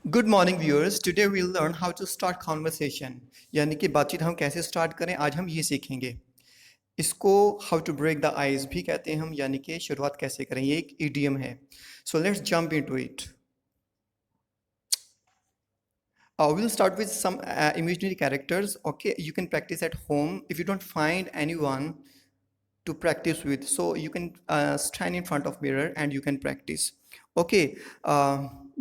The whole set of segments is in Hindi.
Good morning viewers, today we will learn how to start conversation. यानी कि बातचीत हम कैसे स्टार्ट करें, आज हम ये सीखेंगे। इसको how to break the ice भी कहते हैं हम, यानी कि शुरुआत कैसे करें, ये एक इडियम है। So let's jump into it. We'll start with some imaginary characters. Okay, you can practice at home if you don't find anyone to practice with, so you can stand in front of mirror and you can practice. Okay,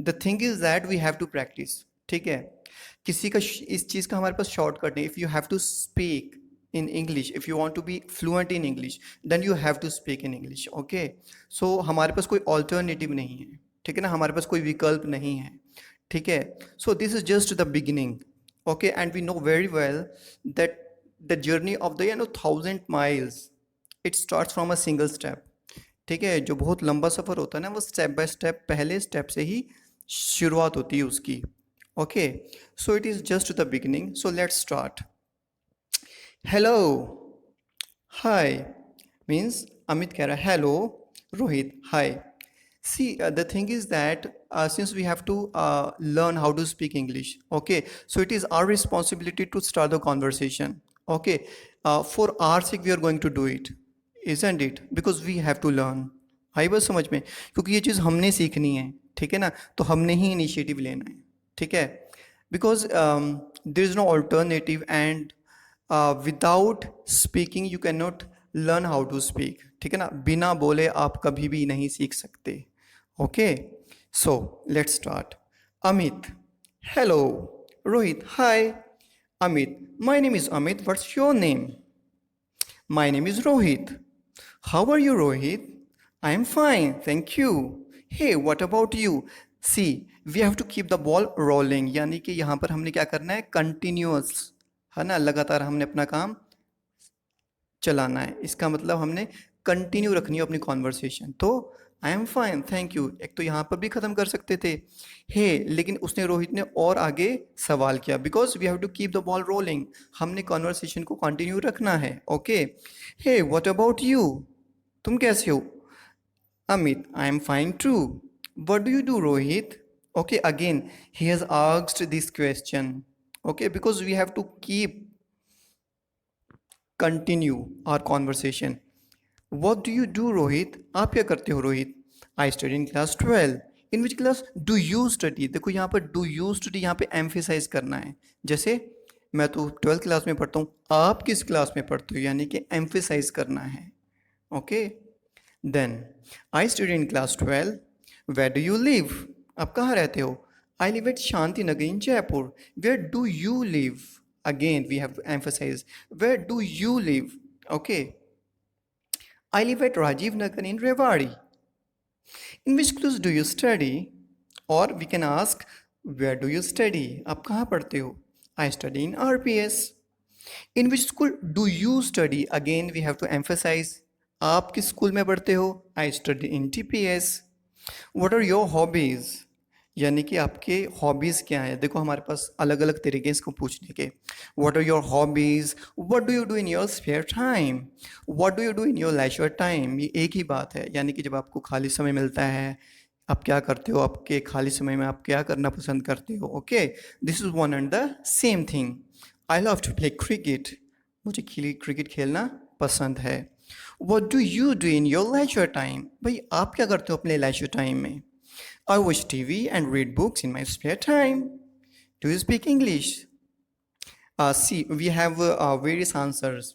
the thing is that we have to practice. ठीक है, किसी का इस चीज़ का हमारे पास शॉर्टकट नहीं। If you have to speak in English, if you want to be fluent in English, then you have to speak in English. Okay, so हमारे पास कोई alternative नहीं है, ठीक है ना, हमारे पास कोई विकल्प नहीं है, ठीक है। So this is just the beginning. Okay, and we know very well that the journey of the 1,000 miles, it start from a single step. ठीक है, जो बहुत लंबा सफ़र होता है ना, वो स्टेप बाय स्टेप पहले स्टेप से ही शुरुआत होती है उसकी। Okay, so it is just the beginning, so let's start. Hello, hi means Amit कह रहा है hello, Rohit hi. See, the thing is that since we have to learn how to speak English, okay, so it is our responsibility to start the conversation. Okay, for our sake we are going to do it, isn't it? Because we have to learn. आई बात समझ में, क्योंकि ये चीज़ हमने सीखनी है, ठीक है ना, तो हमने ही इनिशिएटिव लेना है, ठीक है। Because there is no alternative and without speaking you can not learn how to speak, ठीक है ना, बिना बोले आप कभी भी नहीं सीख सकते। Okay, so let's start. Amit, hello. Rohit, hi. Amit, my name is Amit, what's your name? My name is Rohit. How are you Rohit? I am fine, thank you. Hey, what about you? See, we have to keep the ball rolling, यानी कि यहाँ पर हमने क्या करना है, कंटिन्यूअस, है ना, लगातार हमने अपना काम चलाना है। इसका मतलब हमने कंटिन्यू रखनी है अपनी कॉन्वर्सेशन। तो आई एम फाइन, थैंक यू, एक तो यहाँ पर भी ख़त्म कर सकते थे हे, लेकिन उसने, रोहित ने और आगे सवाल किया, because we have to keep the ball rolling, हमने कॉन्वर्सेशन को कंटिन्यू रखना है। Okay, hey what about you? तुम कैसे हो? Amit, I am fine too. What do you do Rohit? Okay, again he has asked this question, okay, because we have to keep continue our conversation. What do you do Rohit? आप क्या करते हो Rohit? I study in class 12. In which class do you study? देखो यहाँ पर do you study, यहाँ पे emphasize करना है। जैसे मैं तो 12th क्लास में पढ़ता हूँ, आप किस क्लास में पढ़ते हो, यानी कि emphasize करना है। Okay, then I study in class 12. Where do you live? आप कहाँ रहते हो? I live at Shanti Nagar in Jaipur. Where do you live? Again we have to emphasize, where do you live? Okay, I live at Rajiv Nagar in Rewari. In which class do you study? Or we can ask, where do you study? आप कहाँ पढ़ते हो? I study in RPS. In which school do you study? Again we have to emphasize, आप किस स्कूल में पढ़ते हो? I study in TPS. What are your hobbies? यानी कि आपके हॉबीज़ क्या हैं? देखो हमारे पास अलग अलग तरीके हैं इसको पूछने के। What are your hobbies? What do you do in your spare time? What do you do in your leisure time? ये एक ही बात है, यानी कि जब आपको खाली समय मिलता है, आप क्या करते हो, आपके खाली समय में आप क्या करना पसंद करते हो। Okay, this is one and the same thing. I love to play cricket, मुझे क्रिकेट खेलना पसंद है। What do you do in your leisure time? भाई आप क्या करते हो अपने leisure time में? I watch TV and read books in my spare time. Do you speak English? See, we have various answers.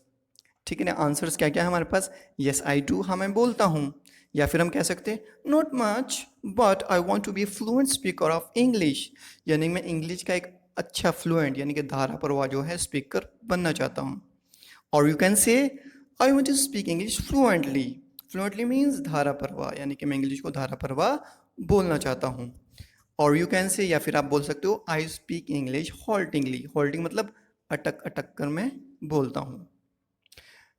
ठीक है ना, आंसर्स क्या क्या है हमारे पास? Yes, I do, हाँ मैं बोलता हूँ। या फिर हम कह सकते हैं not much, but I want to be a fluent speaker of English. यानी मैं इंग्लिश का एक अच्छा फ्लुएंट, यानी कि धारा प्रवाह जो है, स्पीकर बनना चाहता हूँ। और you can say I want to speak English fluently. Fluently means धारा प्रवाह, यानी कि मैं इंग्लिश को धारा प्रवाह बोलना चाहता हूँ। और यू कैन से, या फिर आप बोल सकते हो, आई स्पीक इंग्लिश हॉल्टिंगली। हॉल्टिंग मतलब अटक अटक कर मैं बोलता हूँ।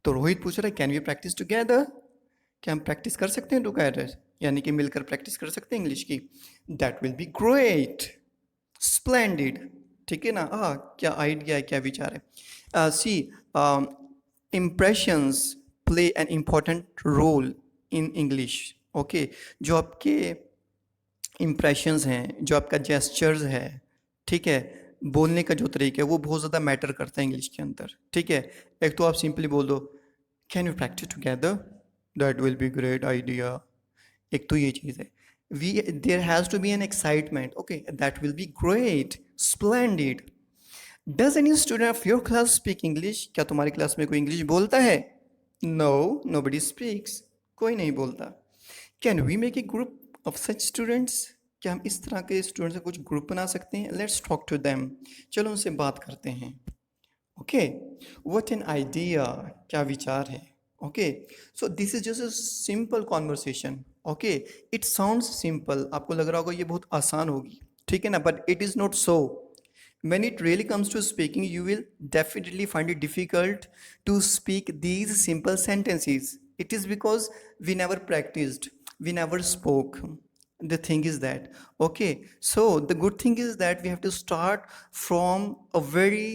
तो रोहित पूछ रहा है कैन वी प्रैक्टिस टुगेदर? क्या हम प्रैक्टिस कर सकते हैं टुगेदर, यानी कि मिलकर प्रैक्टिस कर सकते हैं इंग्लिश की? That will be great, splendid. ठीक है ना, क्या आइडिया है, क्या विचार है। सी, impressions play an important role in English. Okay, जो आपके इम्प्रेशंस हैं, जो आपका जेस्चर्स है, ठीक है, बोलने का जो तरीका है, वो बहुत ज़्यादा मैटर करता है इंग्लिश के अंदर, ठीक है। एक तो आप सिंपली बोल दो, can you practice together, that will be great idea. एक तो ये चीज़ है। We there has to be an excitement, okay, that will be great, splendid. Does any student of your class speak English, क्या तुम्हारी क्लास में कोई इंग्लिश बोलता है? नो, नोबडी स्पीक्स, कोई नहीं बोलता। Can we make a group of such students, क्या हम इस तरह के स्टूडेंट्स का कुछ ग्रुप बना सकते हैं? लेट्स टॉक टू देम, चलो उनसे बात करते हैं। ओके, व्हाट एन आइडिया, क्या विचार है। Okay, so this is just a simple conversation. Okay, it sounds simple, आपको लग रहा होगा ये बहुत आसान होगी, ठीक है ना, but it is not so. When it really comes to speaking, you will definitely find it difficult to speak these simple sentences. It is because we never practiced, we never spoke. The thing is that, okay, so the good thing is that we have to start from a very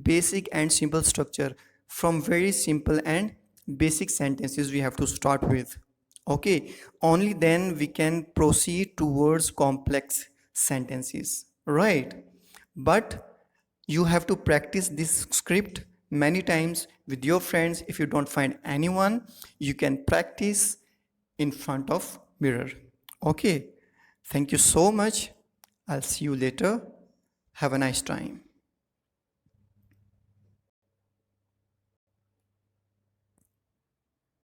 basic and simple structure, from very simple and basic sentences we have to start with. Okay, only then we can proceed towards complex sentences, right? But you have to practice this script many times with your friends. If you don't find anyone, you can practice in front of mirror. Okay, thank you so much. I'll see you later. Have a nice time.